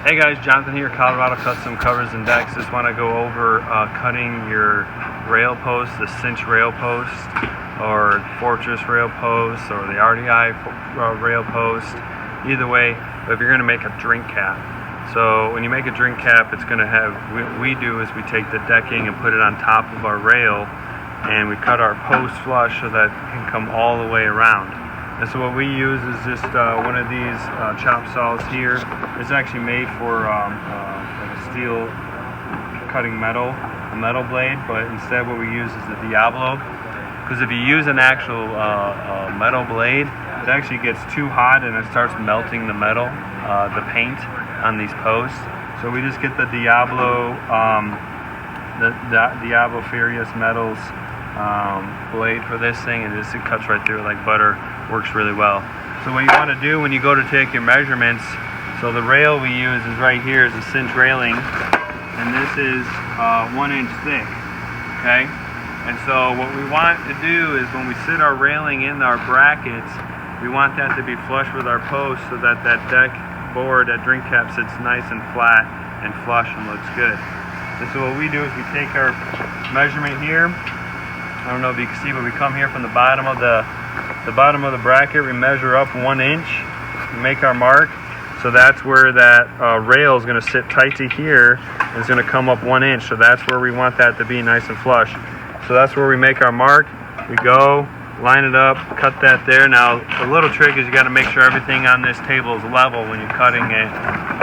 Hey guys, Jonathan here, Colorado Custom Covers and Decks. Just want to go over cutting your rail post, the cinch rail post, or Fortress rail post, or the RDI rail post. Either way, if you're going to make a drink cap. So when you make a drink cap, it's going to have, what we do is we take the decking and put it on top of our rail, and we cut our post flush so that it can come all the way around. And so what we use is just one of these chop saws here. It's actually made for like a steel cutting metal, a metal blade, but instead what we use is the Diablo. Because if you use an actual metal blade, it actually gets too hot and it starts melting the metal, the paint on these posts. So we just get the Diablo, the Diablo Furious Metals blade for this thing, and it cuts right through it like butter. Works really well. So what you want to do when you go to take your measurements, so the rail we use is right here, is a cinch railing, and this is 1 inch thick, okay? And so what we want to do is when we sit our railing in our brackets, we want that to be flush with our post so that that deck board, that drink cap, sits nice and flat and flush and looks good. And so what we do is we take our measurement here. I don't know if you can see, but we come here from the bottom of the bracket. We measure up 1 inch. We make our mark. So that's where that rail is going to sit tight to here, and it's going to come up 1 inch. So that's where we want that to be nice and flush. So that's where we make our mark. We go, line it up, cut that there. Now the little trick is you got to make sure everything on this table is level when you're cutting it.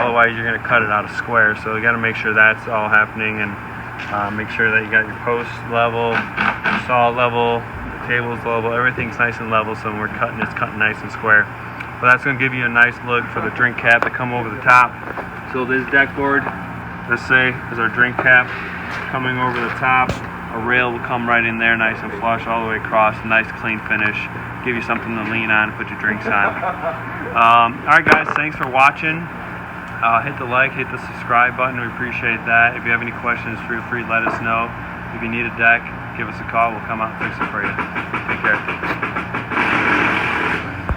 Otherwise you're going to cut it out of square. So you got to make sure that's all happening, and make sure that you got your post level, your saw level, the table's level, everything's nice and level, so when we're cutting, it's cutting nice and square. But that's going to give you a nice look for the drink cap to come over the top. So this deck board, let's say, is our drink cap coming over the top. A rail will come right in there, nice and flush all the way across, nice clean finish, give you something to lean on, put your drinks on. Alright guys, thanks for watching. Hit the like, hit the subscribe button, we appreciate that. If you have any questions, feel free to let us know. If you need a deck, give us a call, we'll come out and fix it for you. Take care.